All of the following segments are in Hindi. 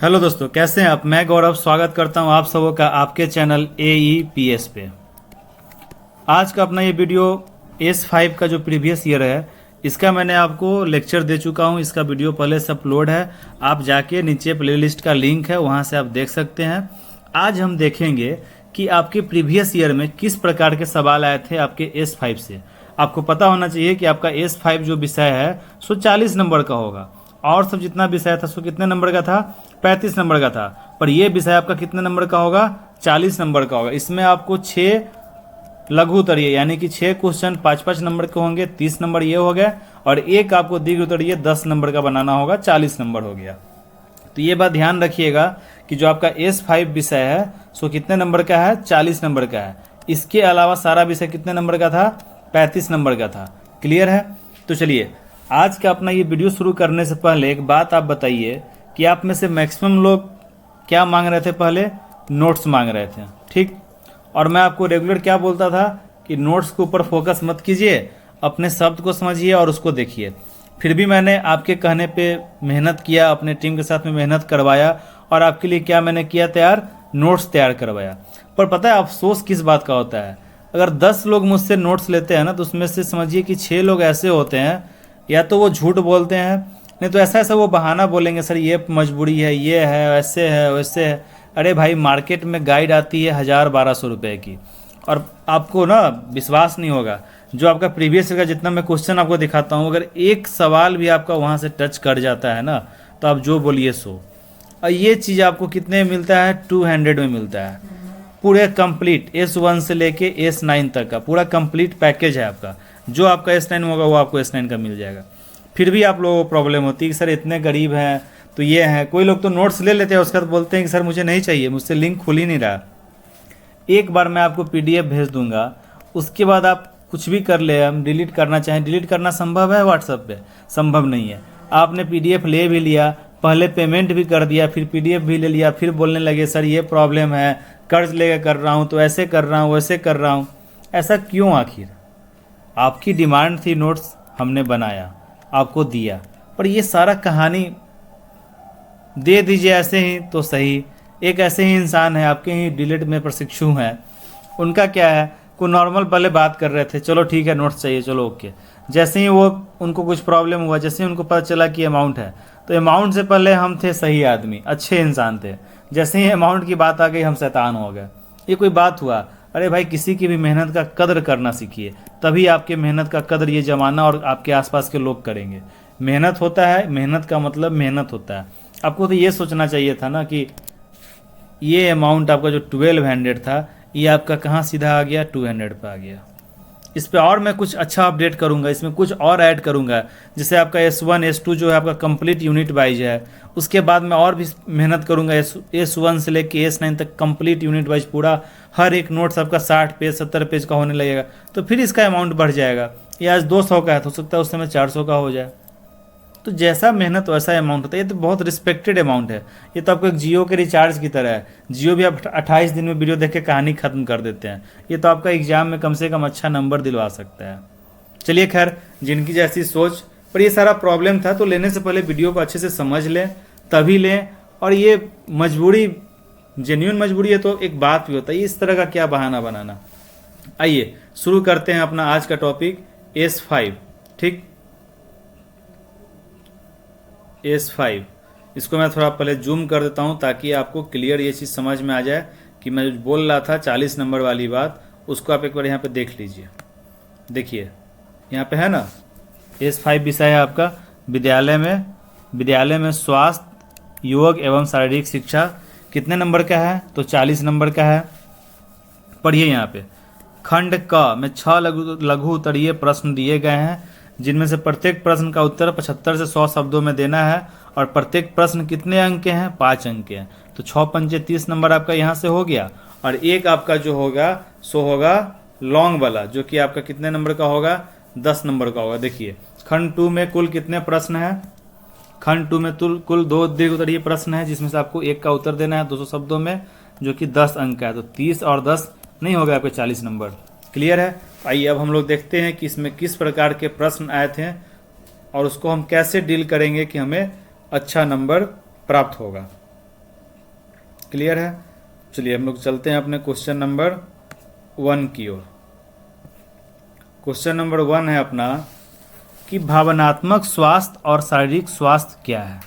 हेलो दोस्तों, कैसे हैं आप। मैं गौरव स्वागत करता हूं आप सबों का आपके चैनल AEPS पे। आज का अपना ये वीडियो S5 का जो प्रीवियस ईयर है इसका मैंने आपको लेक्चर दे चुका हूं। इसका वीडियो पहले से अपलोड है, आप जाके नीचे प्लेलिस्ट का लिंक है वहां से आप देख सकते हैं। आज हम देखेंगे कि आपके प्रीवियस ईयर में किस प्रकार के सवाल आए थे आपके S5 से। आपको पता होना चाहिए कि आपका S5 जो विषय है सो 40 नंबर का होगा, और सब जितना विषय था सो कितने नंबर का था, 35 नंबर का था। पर यह विषय आपका कितने नंबर का होगा, 40 नंबर का होगा। इसमें आपको 6 लघु उत्तरीय यानी कि 6 क्वेश्चन 5-5 नंबर के होंगे, 30 नंबर ये हो गया, और एक आपको दीर्घ उत्तरीय 10 नंबर का बनाना होगा, 40 नंबर हो गया। तो ये बात ध्यान रखिएगा कि जो आपका S5 विषय है सो कितने नंबर का है, 40 नंबर का है। इसके अलावा सारा विषय कितने नंबर का था, 35 नंबर का था। क्लियर है। तो चलिए आज का अपना ये वीडियो शुरू करने से पहले एक बात आप बताइए कि आप में से मैक्सिमम लोग क्या मांग रहे थे, पहले नोट्स मांग रहे थे, ठीक। और मैं आपको रेगुलर क्या बोलता था कि नोट्स के ऊपर फोकस मत कीजिए, अपने शब्द को समझिए और उसको देखिए। फिर भी मैंने आपके कहने पे मेहनत किया, अपने टीम के साथ में मेहनत करवाया, और आपके लिए क्या मैंने किया, तैयार नोट्स तैयार करवाया। पर पता है अफसोस किस बात का होता है, अगर 10 लोग मुझसे नोट्स लेते हैं ना तो उसमें से समझिए कि 6 लोग ऐसे होते हैं, या तो वो झूठ बोलते हैं, नहीं तो ऐसा वो बहाना बोलेंगे, सर ये मजबूरी है, ये है, ऐसे है, वैसे है। अरे भाई, मार्केट में गाइड आती है 1000-1200 रुपए की, और आपको ना विश्वास नहीं होगा, जो आपका प्रीवियस का जितना मैं क्वेश्चन आपको दिखाता हूँ, अगर एक सवाल भी आपका वहाँ से टच कर जाता है ना तो आप जो बोलिए सो। और ये चीज़ आपको कितने में मिलता है, 200 में मिलता है। पूरे कंप्लीट S1 से लेके S9 तक का पूरा कंप्लीट पैकेज है आपका। जो आपका S9 होगा वो आपको S9 का मिल जाएगा। फिर भी आप लोगों को प्रॉब्लम होती है कि सर इतने गरीब हैं तो ये है। कोई लोग तो नोट्स ले लेते हैं, उसके बाद बोलते हैं कि सर मुझे नहीं चाहिए, मुझसे लिंक खुल ही नहीं रहा। एक बार मैं आपको PDF भेज दूंगा, उसके बाद आप कुछ भी कर ले, हम डिलीट करना चाहें, डिलीट करना संभव है व्हाट्सएप पे, संभव नहीं है। आपने PDF ले भी लिया, पहले पेमेंट भी कर दिया, फिर PDF भी ले लिया, फिर बोलने लगे सर ये प्रॉब्लम है, कर्ज लेकर कर रहा हूँ, तो ऐसे कर रहा हूँ, वैसे कर रहा हूँ। ऐसा क्यों आखिर? आपकी डिमांड थी, नोट्स हमने बनाया, आपको दिया, पर ये सारा कहानी दे दीजिए ऐसे ही तो सही। एक ऐसे ही इंसान है, आपके ही डिलीट में प्रशिक्षु हैं, उनका क्या है, कोई नॉर्मल पहले बात कर रहे थे, चलो ठीक है नोट्स चाहिए, चलो ओके। जैसे ही वो उनको कुछ प्रॉब्लम हुआ, जैसे ही उनको पता चला कि अमाउंट है, तो अमाउंट से पहले हम थे सही आदमी, अच्छे इंसान थे। जैसे ही अमाउंट की बात आ गई हम शैतान हो गए। ये कोई बात हुआ? अरे भाई, किसी की भी मेहनत का कदर करना सीखिए, तभी आपके मेहनत का कदर ये जमाना और आपके आसपास के लोग करेंगे। मेहनत होता है, मेहनत का मतलब मेहनत होता है। आपको तो ये सोचना चाहिए था ना कि ये अमाउंट आपका जो 1200 था, ये आपका कहाँ सीधा आ गया, 200 पे आ गया। इस पे और मैं कुछ अच्छा अपडेट करूंगा, इसमें कुछ और ऐड करूंगा, जैसे आपका S1 S2 जो है आपका कंप्लीट यूनिट वाइज है। उसके बाद मैं और भी मेहनत करूंगा, S1 से लेके S9 तक कंप्लीट यूनिट वाइज पूरा हर एक नोट्स आपका 60 पेज 70 पेज का होने लगेगा, तो फिर इसका अमाउंट बढ़ जाएगा। ये आज 200 का है, तो हो सकता है उस समय 400 का हो जाए। तो जैसा मेहनत वैसा अमाउंट होता है। ये तो बहुत रिस्पेक्टेड अमाउंट है। ये तो आपको एक जियो के रिचार्ज की तरह है। जियो भी आप 28 दिन में वीडियो देख के कहानी खत्म कर देते हैं। ये तो आपका एग्जाम में कम से कम अच्छा नंबर दिलवा सकता है। चलिए खैर, जिनकी जैसी सोच, पर ये सारा प्रॉब्लम था, तो लेने से पहले वीडियो को अच्छे से समझ लें, तभी लें। और ये मजबूरी, जेन्युइन मजबूरी है तो एक बात भी होता है, इस तरह का क्या बहाना बनाना। आइए शुरू करते हैं अपना आज का टॉपिक S5, ठीक। S5 इसको मैं थोड़ा पहले जूम कर देता हूं ताकि आपको क्लियर ये चीज़ समझ में आ जाए कि मैं जो बोल रहा था 40 नंबर वाली बात, उसको आप एक बार यहाँ पे देख लीजिए। देखिए यहाँ पे है ना, S5 विषय है आपका विद्यालय में स्वास्थ्य, योग एवं शारीरिक शिक्षा। कितने नंबर का है, तो 40 नंबर का है। पढ़िए यहाँ पे, खंड क में 6 लघु उत्तरीय प्रश्न दिए गए हैं, जिनमें से प्रत्येक प्रश्न का उत्तर 75 से 100 शब्दों में देना है। और प्रत्येक प्रश्न कितने अंक के हैं, 5 अंक के हैं। तो 6 पंचे 30 नंबर आपका यहाँ से हो गया। और एक आपका जो होगा सो होगा लॉन्ग वाला, जो कि आपका कितने नंबर का होगा, 10 नंबर का होगा। देखिए खंड 2 में कुल कितने प्रश्न हैं, खंड 2 में कुल 2 दीर्घ उत्तरीय प्रश्न है, जिसमें से आपको एक का उत्तर देना है 200 शब्दों में, जो कि 10 अंक का है। तो 30 और 10 नहीं होगा आपके 40 नंबर। क्लियर है। आइए अब हम लोग देखते हैं कि इसमें किस प्रकार के प्रश्न आए थे और उसको हम कैसे डील करेंगे कि हमें अच्छा नंबर प्राप्त होगा। क्लियर है। चलिए हम लोग चलते हैं अपने क्वेश्चन नंबर 1 की ओर। क्वेश्चन नंबर 1 है अपना कि भावनात्मक स्वास्थ्य और शारीरिक स्वास्थ्य क्या है।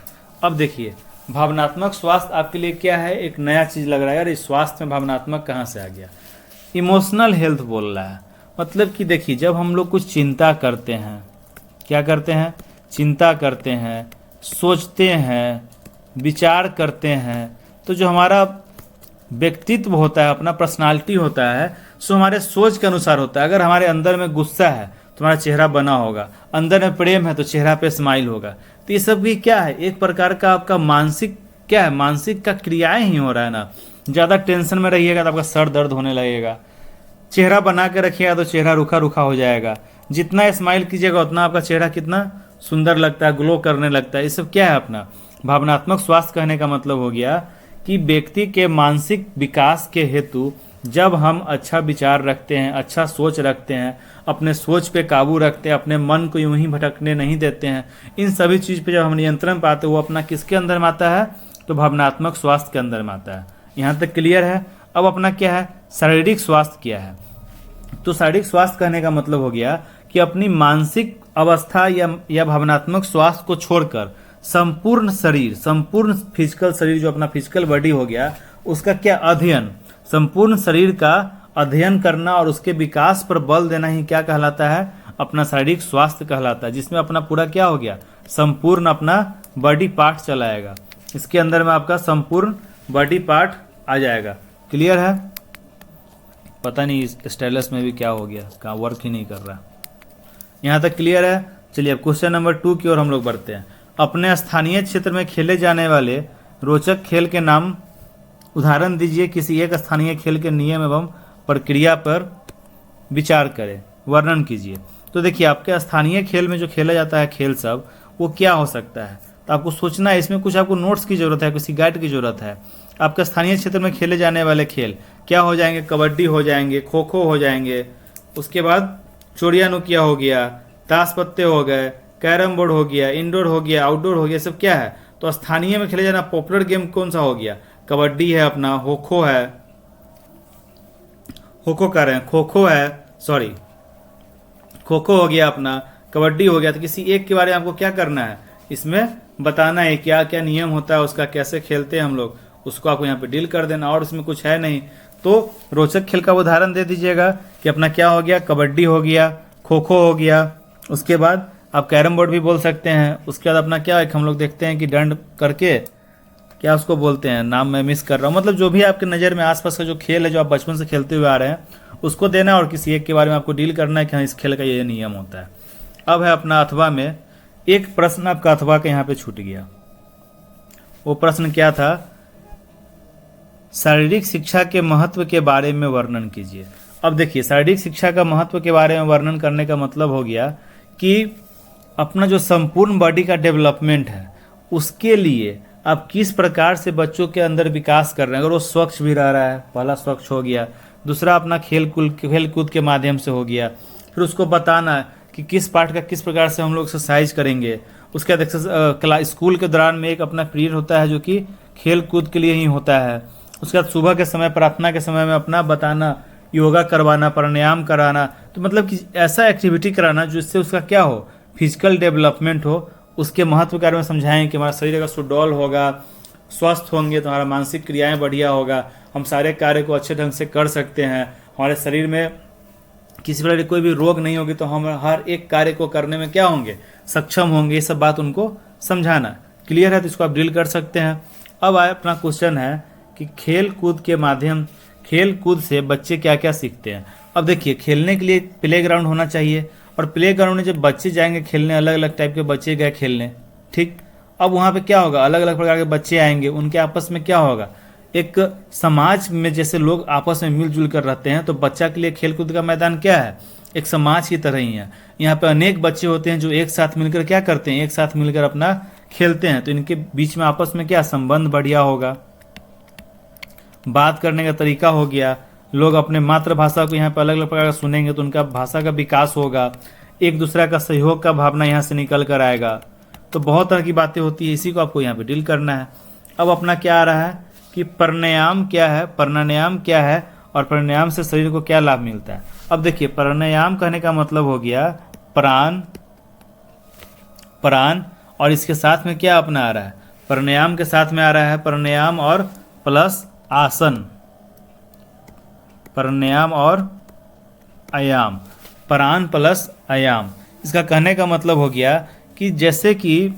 अब देखिए, भावनात्मक स्वास्थ्य आपके लिए क्या है, एक नया चीज़ लग रहा है यार, इस स्वास्थ्य में भावनात्मक कहाँ से आ गया। इमोशनल हेल्थ बोल रहा है, मतलब कि देखिए जब हम लोग कुछ चिंता करते हैं, क्या करते हैं, चिंता करते हैं, सोचते हैं, विचार करते हैं, तो जो हमारा व्यक्तित्व होता है, अपना पर्सनालिटी होता है, सो हमारे सोच के अनुसार होता है। अगर हमारे अंदर में गुस्सा है तो हमारा चेहरा बना होगा, अंदर में प्रेम है तो चेहरा पे स्माइल होगा। तो ये सब भी क्या है, एक प्रकार का आपका मानसिक क्या है, मानसिक का क्रियाएं ही हो रहा है ना। ज़्यादा टेंशन में रहिएगा तो आपका सर दर्द होने लगेगा, चेहरा बना के रखिएगा तो चेहरा रूखा रूखा हो जाएगा, जितना स्माइल कीजिएगा उतना आपका चेहरा कितना सुंदर लगता है, ग्लो करने लगता है। ये सब क्या है, अपना भावनात्मक स्वास्थ्य कहने का मतलब हो गया कि व्यक्ति के मानसिक विकास के हेतु जब हम अच्छा विचार रखते हैं, अच्छा सोच रखते हैं, अपने सोच पे काबू रखते हैं, अपने मन को यूं ही भटकने नहीं देते हैं, इन सभी चीज़ पे जब हम नियंत्रण पाते हैं, वो अपना किसके अंदर में आता है, तो भावनात्मक स्वास्थ्य के अंदर में आता है। यहाँ तक क्लियर है। अब अपना क्या है, शारीरिक स्वास्थ्य क्या है। तो शारीरिक स्वास्थ्य कहने का मतलब हो गया कि अपनी मानसिक अवस्था या भावनात्मक स्वास्थ्य को छोड़कर संपूर्ण शरीर, संपूर्ण फिजिकल शरीर, जो अपना फिजिकल बॉडी हो गया, उसका क्या अध्ययन, संपूर्ण शरीर का अध्ययन करना और उसके विकास पर बल देना ही क्या कहलाता है, अपना शारीरिक स्वास्थ्य कहलाता है। जिसमें अपना पूरा क्या हो गया, संपूर्ण अपना बॉडी पार्ट चलाएगा, इसके अंदर में आपका संपूर्ण बॉडी पार्ट आ जाएगा। क्लियर है। पता नहीं इस स्टाइलस में भी क्या हो गया, कहाँ वर्क ही नहीं कर रहा। यहाँ तक क्लियर है। चलिए अब क्वेश्चन नंबर 2 की ओर हम लोग बढ़ते हैं। अपने स्थानीय क्षेत्र में खेले जाने वाले रोचक खेल के नाम उदाहरण दीजिए। किसी एक स्थानीय खेल के नियम एवं प्रक्रिया पर विचार करें, वर्णन कीजिए। तो देखिए आपके स्थानीय खेल में जो खेला जाता है खेल सब, वो क्या हो सकता है, तो आपको सोचना है। इसमें कुछ आपको नोट्स की जरूरत है, किसी गाइड की जरूरत है। आपके स्थानीय क्षेत्र में खेले जाने वाले खेल क्या हो जाएंगे, कबड्डी हो जाएंगे, खो खो हो जाएंगे, उसके बाद चोरिया नुकिया हो गया, ताश पत्ते हो गए, कैरम बोर्ड हो गया, इंडोर हो गया, आउटडोर हो गया, सब क्या है। तो स्थानीय में खेले जाना पॉपुलर गेम कौन सा हो गया, कबड्डी है, अपना खो खो है, खो खो कर रहे हैं, खो खो है, सॉरी खो खो हो गया, अपना कबड्डी हो गया। तो किसी एक के बारे में आपको क्या करना है, इसमें बताना है क्या क्या नियम होता है उसका, कैसे खेलते हैं हम लोग, उसको आपको यहाँ पे डील कर देना। और इसमें कुछ है नहीं तो रोचक खेल का उदाहरण दे दीजिएगा कि अपना क्या हो गया, कबड्डी हो गया, खो खो हो गया, उसके बाद आप कैरम बोर्ड भी बोल सकते हैं। उसके बाद अपना क्या है, हम लोग देखते हैं कि दंड करके क्या उसको बोलते हैं, नाम मैं मिस कर रहा हूँ, मतलब जो भी आपके नज़र में आसपास का जो खेल है जो आप बचपन से खेलते हुए आ रहे हैं उसको देना, और किसी एक के बारे में आपको डील करना है कि हाँ इस खेल का ये नियम होता है। अब है अपना अथवा में एक प्रश्न आपका अथवा के यहाँ पे छूट गया। वो प्रश्न क्या था, शारीरिक शिक्षा के महत्व के बारे में वर्णन कीजिए। अब देखिए शारीरिक शिक्षा का महत्व के बारे में वर्णन करने का मतलब हो गया कि अपना जो संपूर्ण बॉडी का डेवलपमेंट है उसके लिए आप किस प्रकार से बच्चों के अंदर विकास कर रहे हैं। अगर वो स्वच्छ भी रह रहा है, पहला स्वच्छ हो गया, दूसरा अपना खेल कूद के माध्यम से हो गया, फिर उसको बताना कि किस पार्ट का किस प्रकार से हम लोग एक्सरसाइज करेंगे। उसके बाद स्कूल के दौरान में एक अपना पीरियड होता है जो कि खेल कूद के लिए ही होता है। उसके बाद सुबह के समय, प्रार्थना के समय में अपना बताना, योगा करवाना, प्राणायाम कराना, तो मतलब कि ऐसा एक्टिविटी कराना जिससे उसका क्या हो, फिजिकल डेवलपमेंट हो। उसके महत्व के बारे में समझाएं कि हमारा शरीर अगर सुडौल होगा, स्वस्थ होंगे तो हमारा मानसिक क्रियाएं बढ़िया होगा, हम सारे कार्य को अच्छे ढंग से कर सकते हैं, हमारे शरीर में किसी प्रकार की कोई भी रोग नहीं होगी, तो हम हर एक कार्य को करने में क्या होंगे, सक्षम होंगे। ये सब बात उनको समझाना। क्लियर है, तो इसको आप ड्रिल कर सकते हैं। अब आए अपना क्वेश्चन है कि खेल कूद के माध्यम, खेल कूद से बच्चे क्या क्या सीखते हैं। अब देखिए खेलने के लिए प्ले ग्राउंड होना चाहिए, और प्ले ग्राउंड में जब बच्चे जाएंगे खेलने, अलग अलग टाइप के बच्चे गए खेलने, ठीक। अब वहाँ पे क्या होगा, अलग अलग प्रकार के बच्चे आएंगे, उनके आपस में क्या होगा, एक समाज में जैसे लोग आपस में मिलजुल कर रहते हैं, तो बच्चा के लिए खेलकूद का मैदान क्या है, एक समाज की तरह ही है। यहाँ पे अनेक बच्चे होते हैं जो एक साथ मिलकर क्या करते हैं, एक साथ मिलकर अपना खेलते हैं, तो इनके बीच में आपस में क्या संबंध बढ़िया होगा, बात करने का तरीका हो गया, लोग अपने मातृभाषा को यहाँ पे अलग अलग प्रकार का सुनेंगे तो उनका भाषा का विकास होगा, एक दूसरे का सहयोग का भावना यहाँ से निकल कर आएगा। तो बहुत तरह की बातें होती है, इसी को आपको यहाँ पे डील करना है। अब अपना क्या आ रहा है, कि प्राणायाम क्या है, प्राणायाम क्या है और प्राणायाम से शरीर को क्या लाभ मिलता है। अब देखिए, प्राणायाम कहने का मतलब हो गया प्राण, प्राण और इसके साथ में क्या अपना आ रहा है, प्राणायाम के साथ में आ रहा है प्राणायाम और प्लस आसन, प्राणायाम और आयाम, प्राण प्लस आयाम। इसका कहने का मतलब हो गया कि जैसे कि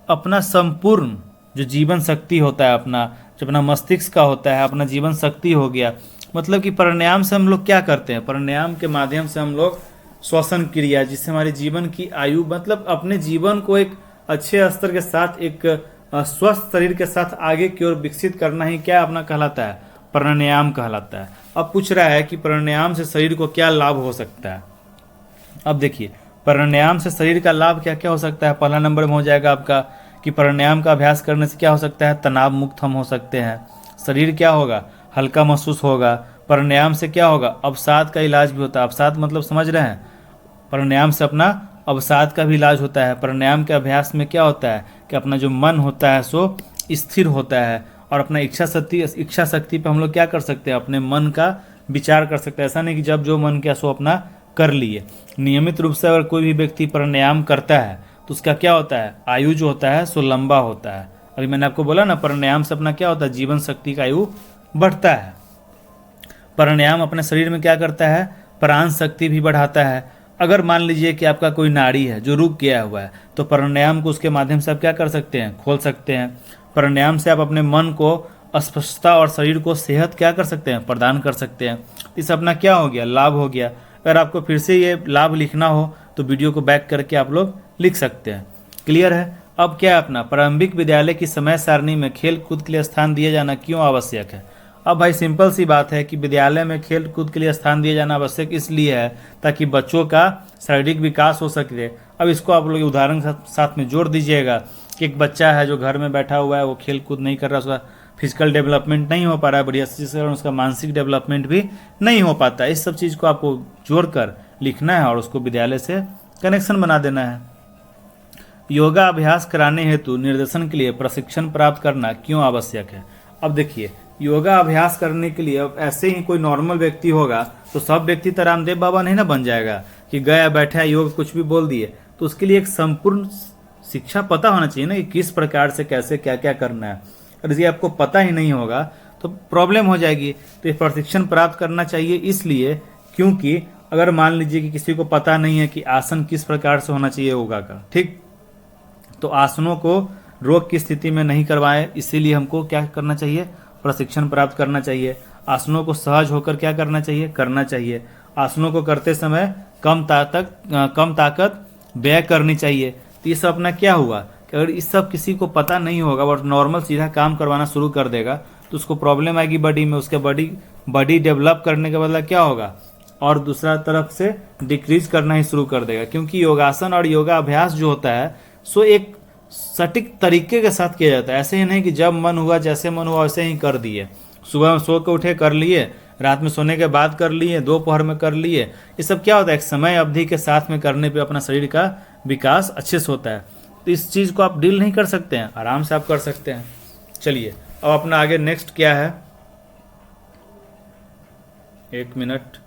अपना संपूर्ण जो जीवन शक्ति होता है, अपना जो अपना मस्तिष्क का होता है, अपना जीवन शक्ति हो गया, मतलब कि प्राणायाम से हम लोग क्या करते हैं, प्राणायाम के माध्यम से हम लोग श्वसन क्रिया, जिससे हमारे जीवन की आयु, मतलब अपने जीवन को एक अच्छे स्तर के साथ, एक स्वस्थ शरीर के साथ आगे की ओर विकसित करना ही क्या अपना कहलाता है, प्राणायाम कहलाता है। अब पूछ रहा है कि प्राणायाम से शरीर को क्या लाभ हो सकता है। अब देखिए, प्राणायाम से शरीर का लाभ क्या क्या हो सकता है। पहला नंबर में हो जाएगा आपका कि प्राणायाम का अभ्यास करने से क्या हो सकता है, तनाव मुक्त हम हो सकते हैं, शरीर क्या होगा, हल्का महसूस होगा। प्राणायाम से क्या होगा, अवसाद का इलाज भी होता है। अवसाद मतलब समझ रहे हैं, प्राणायाम से अपना अवसाद का भी इलाज होता है। प्राणायाम के अभ्यास में क्या होता है कि अपना जो मन होता है सो स्थिर होता है और अपना इच्छा शक्ति पे हम लोग क्या कर सकते हैं, अपने मन का विचार कर सकते हैं। ऐसा नहीं कि जब जो मन किया सो अपना कर लिए। नियमित रूप से अगर कोई भी व्यक्ति प्राणायाम करता है तो उसका क्या होता है, आयु जो होता है सो लंबा होता है। अभी मैंने आपको बोला ना, प्राणायाम से अपना क्या होता है, जीवन शक्ति का आयु बढ़ता है। प्राणायाम अपने शरीर में क्या करता है, प्राण शक्ति भी बढ़ाता है। अगर मान लीजिए कि आपका कोई नाड़ी है जो रुक गया हुआ है, तो प्राणायाम को उसके माध्यम से आप क्या कर सकते हैं, खोल सकते हैं। प्राणायाम से आप अपने मन को स्पष्टता और शरीर को सेहत क्या कर सकते हैं, प्रदान कर सकते हैं। इस अपना क्या हो गया, लाभ हो गया। अगर आपको फिर से ये लाभ लिखना हो तो वीडियो को बैक करके आप लोग लिख सकते हैं। क्लियर है। अब क्या है, अपना प्रारंभिक विद्यालय की समय सारणी में खेल कूद के लिए स्थान दिया जाना क्यों आवश्यक है। अब भाई सिंपल सी बात है कि विद्यालय में खेल कूद के लिए स्थान दिया जाना आवश्यक इसलिए है ताकि बच्चों का शारीरिक विकास हो सके। अब इसको आप लोग उदाहरण के साथ में जोड़ दीजिएगा कि एक बच्चा है जो घर में बैठा हुआ है, वो खेल कूद नहीं कर रहा, उसका फिजिकल डेवलपमेंट नहीं हो पा रहा है बढ़िया, जिसके कारण उसका मानसिक डेवलपमेंट भी नहीं हो पाता है। इस सब चीज़ को आपको जोड़कर लिखना है और उसको विद्यालय से कनेक्शन बना देना है। योगा अभ्यास कराने हेतु निर्देशन के लिए प्रशिक्षण प्राप्त करना क्यों आवश्यक है। अब देखिए, योगा अभ्यास करने के लिए अब ऐसे ही कोई नॉर्मल व्यक्ति होगा तो सब व्यक्ति तो रामदेव बाबा नहीं ना बन जाएगा कि गया बैठा योग कुछ भी बोल दिए। तो उसके लिए एक संपूर्ण शिक्षा पता होना चाहिए ना कि किस प्रकार से कैसे क्या क्या करना है। अगर ये आपको पता ही नहीं होगा तो प्रॉब्लम हो जाएगी। तो ये प्रशिक्षण प्राप्त करना चाहिए इसलिए क्योंकि अगर मान लीजिए कि किसी को पता नहीं है कि आसन किस प्रकार से होना चाहिए योगा का, ठीक, तो आसनों को रोग की स्थिति में नहीं करवाएं, इसीलिए हमको क्या करना चाहिए, प्रशिक्षण प्राप्त करना चाहिए। आसनों को सहज होकर क्या करना चाहिए, करना चाहिए। आसनों को करते समय कम ताकत व्यय करनी चाहिए। तो ये सब अपना क्या हुआ कि अगर इस सब किसी को पता नहीं होगा और नॉर्मल सीधा काम करवाना शुरू कर देगा तो उसको प्रॉब्लम आएगी बॉडी में। उसके बॉडी डेवलप करने के बदला क्या होगा, और दूसरा तरफ से डिक्रीज करना ही शुरू कर देगा। क्योंकि योगासन और योगा अभ्यास जो होता है सो एक सटीक तरीके के साथ किया जाता है। ऐसे ही नहीं कि जब मन हुआ जैसे मन हुआ वैसे ही कर दिए। सुबह में सो के उठे कर लिए, रात में सोने के बाद कर लिए, दोपहर में कर लिए। ये सब क्या होता है, एक समय अवधि के साथ में करने पे अपना शरीर का विकास अच्छे से होता है। तो इस चीज़ को आप डील नहीं कर सकते हैं, आराम से आप कर सकते हैं। चलिए अब अपना आगे नेक्स्ट क्या है, एक मिनट।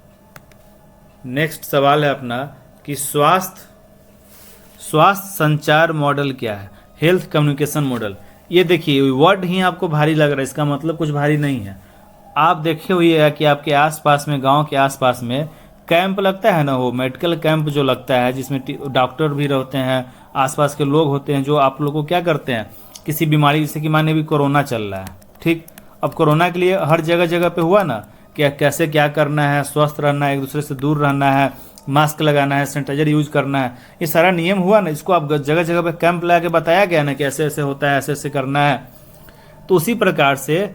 नेक्स्ट सवाल है अपना कि स्वास्थ्य संचार मॉडल क्या है, हेल्थ कम्युनिकेशन मॉडल। ये देखिए वर्ड ही आपको भारी लग रहा है, इसका मतलब कुछ भारी नहीं है। आप देखे हुए है कि आपके आसपास में, गांव के आसपास में कैंप लगता है ना, वो मेडिकल कैंप जो लगता है जिसमें डॉक्टर भी रहते हैं, आसपास के लोग होते हैं जो आप लोगों को क्या करते हैं, किसी बीमारी, जैसे कि माने भी कोरोना चल रहा है, ठीक। अब कोरोना के लिए हर जगह जगह पे हुआ ना कि कैसे क्या करना है, स्वस्थ रहना है, एक दूसरे से दूर रहना है, मास्क लगाना है, सैनिटाइजर यूज करना है, ये सारा नियम हुआ ना। इसको आप जगह जगह पे कैंप लगा के बताया गया ना कि ऐसे ऐसे होता है, ऐसे ऐसे करना है। तो उसी प्रकार से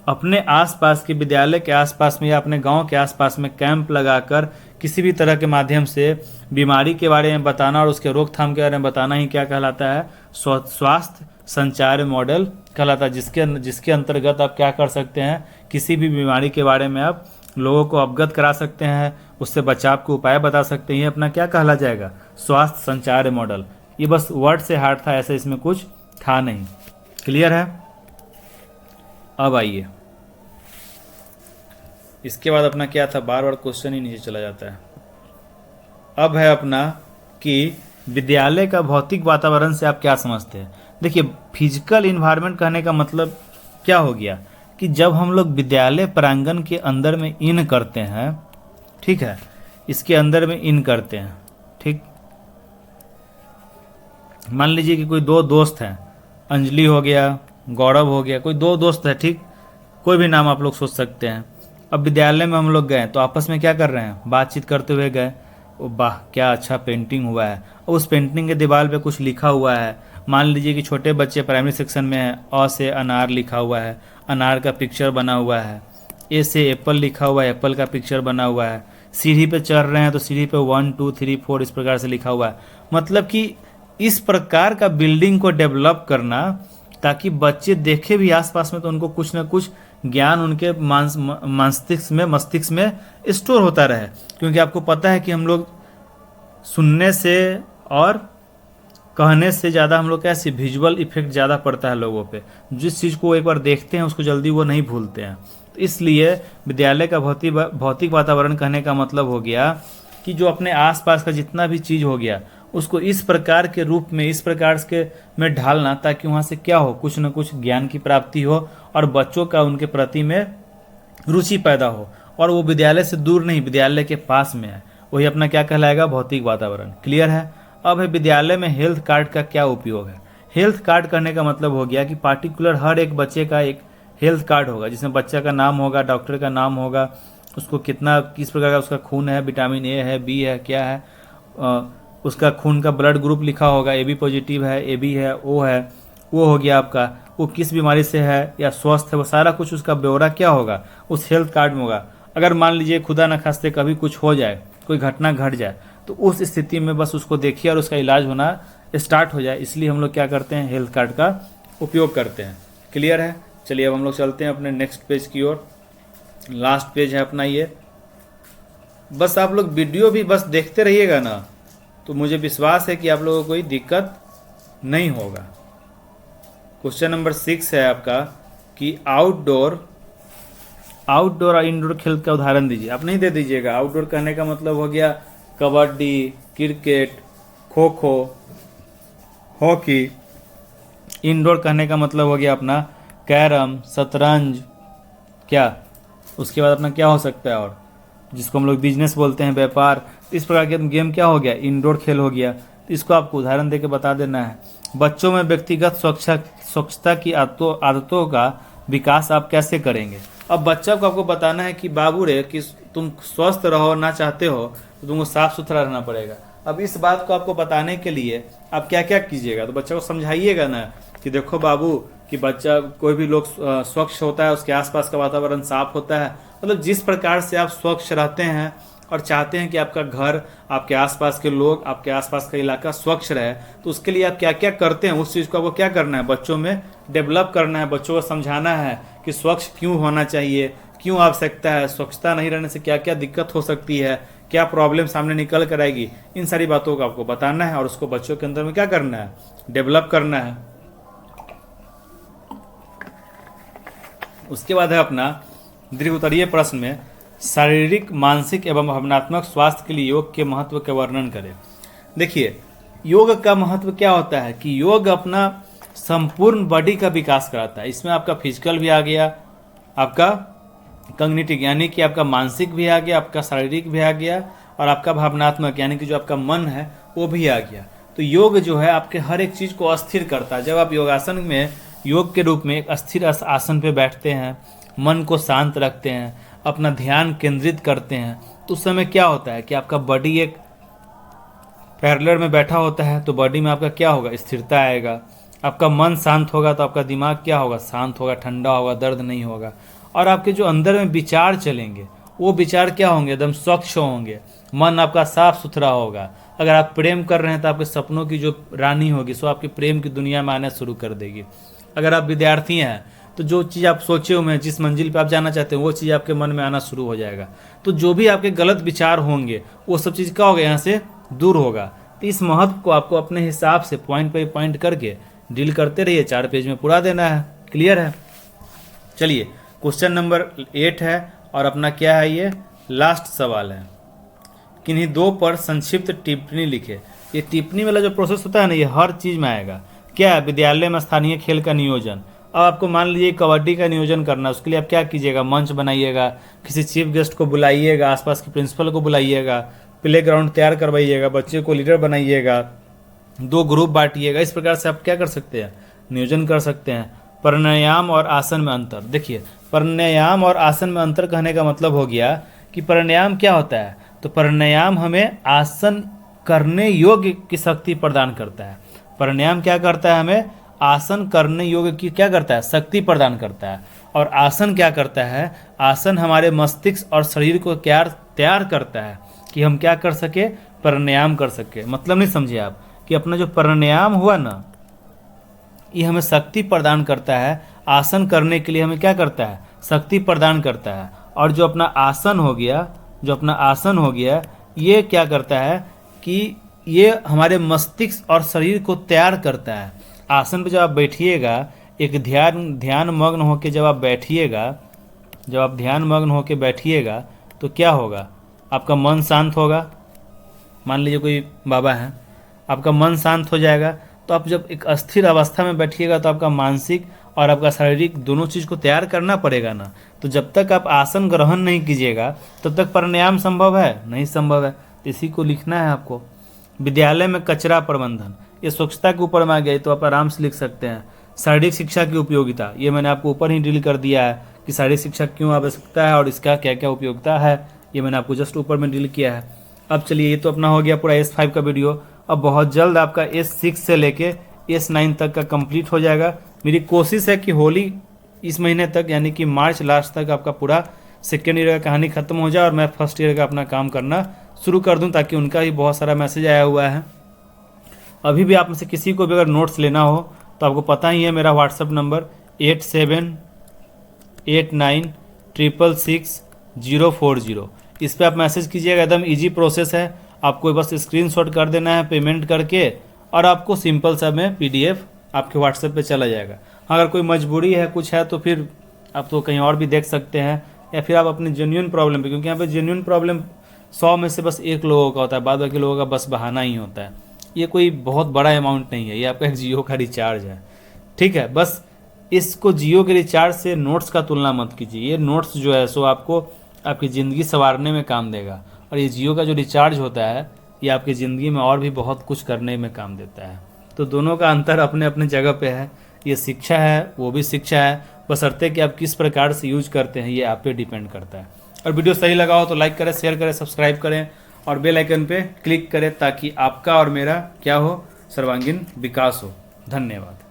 अपने आसपास के विद्यालय के आसपास में या अपने गांव के आसपास में कैंप लगाकर किसी भी तरह के माध्यम से बीमारी के बारे में बताना और उसके रोकथाम के बारे में बताना ही क्या कहलाता है, स्वास्थ्य संचार मॉडल कहलाता है। जिसके अंतर्गत आप क्या कर सकते हैं, किसी भी बीमारी के बारे में आप लोगों को अवगत करा सकते हैं, उससे बचाव के उपाय बता सकते हैं। ये अपना क्या कहला जाएगा, स्वास्थ्य संचार मॉडल। ये बस वर्ड से हार्ड था, ऐसे इसमें कुछ था नहीं। क्लियर है। अब आइए, इसके बाद अपना क्या था, बार बार क्वेश्चन ही नीचे चला जाता है। अब है अपना कि विद्यालय का भौतिक वातावरण से आप क्या समझते हैं। देखिए, फिजिकल इन्वायरमेंट कहने का मतलब क्या हो गया कि जब हम लोग विद्यालय प्रांगण के अंदर में इन करते हैं, ठीक है, इसके अंदर में इन करते हैं, ठीक, मान लीजिए कि कोई दो दोस्त हैं, अंजलि हो गया, गौरव हो गया, कोई दो दोस्त है, ठीक, कोई भी नाम आप लोग सोच सकते हैं। अब विद्यालय में हम लोग गए तो आपस में क्या कर रहे हैं, बातचीत करते हुए गए, ओ वाह क्या अच्छा पेंटिंग हुआ है, और उस पेंटिंग के दीवार पे कुछ लिखा हुआ है। मान लीजिए कि छोटे बच्चे प्राइमरी सेक्शन में है, अ से अनार लिखा हुआ है, अनार का पिक्चर बना हुआ है, ए से एप्पल लिखा हुआ है, एप्पल का पिक्चर बना हुआ है, सीढ़ी पे चढ़ रहे हैं तो सीढ़ी पे 1 2 3 4 इस प्रकार से लिखा हुआ है। मतलब कि इस प्रकार का बिल्डिंग को डेवलप करना ताकि बच्चे देखे भी आसपास में तो उनको कुछ ना कुछ ज्ञान उनके मस्तिष्क में स्टोर होता रहे। क्योंकि आपको पता है कि हम लोग सुनने से और कहने से ज़्यादा हम लोग कैसे विजुअल इफेक्ट ज़्यादा पड़ता है लोगों पे। जिस चीज़ को एक बार देखते हैं उसको जल्दी वो नहीं भूलते हैं। तो इसलिए विद्यालय का भौतिक वातावरण कहने का मतलब हो गया कि जो अपने आसपास का जितना भी चीज़ हो गया उसको इस प्रकार के रूप में, इस प्रकार के में ढालना ताकि वहाँ से क्या हो, कुछ न कुछ ज्ञान की प्राप्ति हो और बच्चों का उनके प्रति में रुचि पैदा हो, और वो विद्यालय से दूर नहीं, विद्यालय के पास में है। वही अपना क्या कहलाएगा, भौतिक वातावरण। क्लियर है। अब है विद्यालय में हेल्थ कार्ड का क्या उपयोग है। हेल्थ कार्ड करने का मतलब हो गया कि पार्टिकुलर हर एक बच्चे का एक हेल्थ कार्ड होगा, जिसमें बच्चा का नाम होगा, डॉक्टर का नाम होगा, उसको कितना किस प्रकार का उसका खून है, विटामिन ए है, बी है, क्या है, उसका खून का ब्लड ग्रुप लिखा होगा, ए बी पॉजिटिव है, ए बी है, ओ है, वो हो गया आपका, वो किस बीमारी से है या स्वस्थ है, वो सारा कुछ उसका ब्यौरा क्या होगा उस हेल्थ कार्ड में होगा। अगर मान लीजिए खुदा न खास्ते कभी कुछ हो जाए, कोई घटना घट जाए, तो उस स्थिति में बस उसको देखिए और उसका इलाज होना स्टार्ट हो जाए। इसलिए हम लोग क्या करते हैं, हेल्थ कार्ड का उपयोग करते हैं। क्लियर है। चलिए अब हम लोग चलते हैं अपने नेक्स्ट पेज की ओर। लास्ट पेज है अपना ये। बस आप लोग वीडियो भी बस देखते रहिएगा ना, तो मुझे विश्वास है कि आप लोगों को कोई दिक्कत नहीं होगा। क्वेश्चन नंबर 6 है आपका कि आउटडोर और इंडोर खेल का उदाहरण दीजिए। आप नहीं दे दीजिएगा। आउटडोर कहने का मतलब हो गया kabaddi, cricket, kho kho, hockey. Indoor कहने का मतलब हो गया अपना कैरम, शतरंज, क्या, उसके बाद अपना क्या हो सकता है, और जिसको हम लोग बिजनेस बोलते हैं, व्यापार। इस प्रकार के गेम क्या हो गया, इंडोर खेल हो गया। तो इसको आपको उदाहरण देके बता देना है। बच्चों में व्यक्तिगत स्वच्छता की आदतों का विकास आप कैसे करेंगे। अब बच्चा को आपको बताना है कि बाबू रे कि तुम स्वस्थ रहो ना चाहते हो तो तुमको साफ सुथरा रहना पड़ेगा। अब इस बात को आपको बताने के लिए आप क्या क्या कीजिएगा, तो बच्चा को समझाइएगा ना कि देखो बाबू कि बच्चा कोई भी लोग स्वच्छ होता है, उसके आसपास का वातावरण साफ होता है। मतलब जिस प्रकार से आप स्वच्छ रहते हैं और चाहते हैं कि आपका घर, आपके आसपास के लोग, आपके आसपास का इलाका स्वच्छ रहे, तो उसके लिए आप क्या क्या करते हैं उस चीज़ को आपको क्या करना है, बच्चों में डेवलप करना है। बच्चों को समझाना है कि स्वच्छ क्यों होना चाहिए, क्यों आवश्यकता है, स्वच्छता नहीं रहने से क्या क्या दिक्कत हो सकती है, क्या प्रॉब्लम सामने निकल कर आएगी। इन सारी बातों को आपको बताना है और उसको बच्चों के अंदर में क्या करना है, डेवलप करना है। उसके बाद है अपना दीर्घ उत्तरीय प्रश्न में शारीरिक, मानसिक एवं भावनात्मक स्वास्थ्य के लिए योग के महत्व का वर्णन करें। देखिए, योग का महत्व क्या होता है कि योग अपना संपूर्ण बॉडी का विकास कराता है। इसमें आपका फिजिकल भी आ गया, आपका कॉग्निटिव यानी कि आपका मानसिक भी आ गया, आपका शारीरिक भी आ गया, और आपका भावनात्मक यानी कि जो आपका मन है वो भी आ गया। तो योग जो है आपके हर एक चीज़ को अस्थिर करता है। जब आप योगासन में योग के रूप में एक अस्थिर आसन पे बैठते हैं, मन को शांत रखते हैं, अपना ध्यान केंद्रित करते हैं, तो उस समय क्या होता है कि आपका बॉडी एक पैरेलल में बैठा होता है, तो बॉडी में आपका क्या होगा, स्थिरता आएगा। आपका मन शांत होगा तो आपका दिमाग क्या होगा, शांत होगा, ठंडा होगा, दर्द नहीं होगा। और आपके जो अंदर में विचार चलेंगे वो विचार क्या होंगे, एकदम स्वच्छ होंगे। मन आपका साफ सुथरा होगा। अगर आप प्रेम कर रहे हैं तो आपके सपनों की जो रानी होगी सो आपकी प्रेम की दुनिया में आना शुरू कर देगी। अगर आप विद्यार्थी हैं तो जो चीज़ आप सोचे हुए हैं, जिस मंजिल पे आप जाना चाहते हैं, वो चीज़ आपके मन में आना शुरू हो जाएगा। तो जो भी आपके गलत विचार होंगे वो सब चीज़ क्या होगा, यहाँ से दूर होगा। तो इस महत्व को आपको अपने हिसाब से पॉइंट पे पॉइंट करके डील करते रहिए। 4 पेज में पूरा देना है। क्लियर है। चलिए क्वेश्चन नंबर 8 है और अपना क्या है, ये लास्ट सवाल है। किन्हीं दो पर संक्षिप्त टिप्पणी लिखे। ये टिप्पणी वाला जो प्रोसेस होता है ना, ये हर चीज में आएगा। क्या है, विद्यालय में स्थानीय खेल का नियोजन। अब आपको मान लीजिए कबड्डी का नियोजन करना है, उसके लिए आप क्या कीजिएगा, मंच बनाइएगा, किसी चीफ गेस्ट को बुलाइएगा, आसपास के प्रिंसिपल को बुलाइएगा, प्ले ग्राउंड तैयार करवाइएगा, बच्चे को लीडर बनाइएगा, 2 ग्रुप बांटिएगा। इस प्रकार से आप क्या कर सकते हैं, नियोजन कर सकते हैं। प्राणायाम और आसन में अंतर। देखिए प्राणायाम और आसन में अंतर कहने का मतलब हो गया कि प्राणायाम क्या होता है, तो प्राणायाम हमें आसन करने योग्य की शक्ति प्रदान करता है। प्राणायाम क्या करता है, हमें आसन करने योग्य की क्या करता है, शक्ति प्रदान करता है। और आसन क्या करता है, आसन हमारे मस्तिष्क और शरीर को तैयार करता है कि हम क्या कर सके, प्राणायाम कर सके। मतलब नहीं समझे आप कि अपना जो प्राणायाम हुआ ना, ये हमें शक्ति प्रदान करता है। आसन करने के लिए हमें क्या करता है, शक्ति प्रदान करता है। और जो अपना आसन हो गया, ये क्या करता है कि ये हमारे मस्तिष्क और शरीर को तैयार करता है। आसन पे जब आप बैठिएगा, एक ध्यान मग्न होकर जब आप ध्यान मग्न होकर बैठिएगा तो क्या होगा, आपका मन शांत होगा। मान लीजिए कोई बाबा हैं, आपका मन शांत हो जाएगा। तो आप जब एक अस्थिर अवस्था में बैठिएगा तो आपका मानसिक और आपका शारीरिक दोनों चीज़ को तैयार करना पड़ेगा ना। तो जब तक आप आसन ग्रहण नहीं कीजिएगा तब तक प्राणायाम संभव है नहीं, संभव है। तो इसी को लिखना है आपको। विद्यालय में कचरा प्रबंधन, ये स्वच्छता के ऊपर में आ गए तो आप आराम से लिख सकते हैं। शारीरिक शिक्षा की उपयोगिता, ये मैंने आपको ऊपर ही डील कर दिया है कि शारीरिक शिक्षा क्यों आवश्यकता है और इसका क्या क्या उपयोगिता है, ये मैंने आपको जस्ट ऊपर में डील किया है। अब चलिए, ये तो अपना हो गया पूरा S5 का वीडियो। अब बहुत जल्द आपका S6 से लेके S9 तक का कंप्लीट हो जाएगा। मेरी कोशिश है कि होली इस महीने तक यानी कि मार्च लास्ट तक आपका पूरा सेकेंड ईयर का कहानी खत्म हो जाए और मैं फर्स्ट ईयर का अपना काम करना शुरू कर दूं, ताकि उनका भी बहुत सारा मैसेज आया हुआ है। अभी भी आप में से किसी को भी अगर नोट्स लेना हो तो आपको पता ही है, मेरा व्हाट्सअप नंबर 8789666040। इस पर आप मैसेज कीजिएगा, एकदम ईजी प्रोसेस है। आपको बस स्क्रीनशॉट कर देना है पेमेंट करके, और आपको सिंपल सा में PDF आपके व्हाट्सएप पे चला जाएगा। अगर कोई मजबूरी है, कुछ है, तो फिर आप तो कहीं और भी देख सकते हैं, या फिर आप अपनी जेन्युइन प्रॉब्लम पे, क्योंकि यहाँ पे जेन्युइन प्रॉब्लम 100 में से बस 1 लोगों का होता है, बाद बाकी लोगों का बस बहाना ही होता है। ये कोई बहुत बड़ा अमाउंट नहीं है, ये आपका एक जियो का रिचार्ज है, ठीक है। बस इसको जियो के रिचार्ज से नोट्स का तुलना मत कीजिए। ये नोट्स जो है सो आपको आपकी ज़िंदगी संवारने में काम देगा, और ये जियो का जो रिचार्ज होता है ये आपकी ज़िंदगी में और भी बहुत कुछ करने में काम देता है। तो दोनों का अंतर अपने अपने जगह पे है। ये शिक्षा है, वो भी शिक्षा है, बशर्ते कि आप किस प्रकार से यूज करते हैं, ये आप पे डिपेंड करता है। और वीडियो सही लगा हो तो लाइक करें, शेयर करें, सब्सक्राइब करें और बेल आइकन पे क्लिक करें, ताकि आपका और मेरा क्या हो, सर्वांगीण विकास हो। धन्यवाद।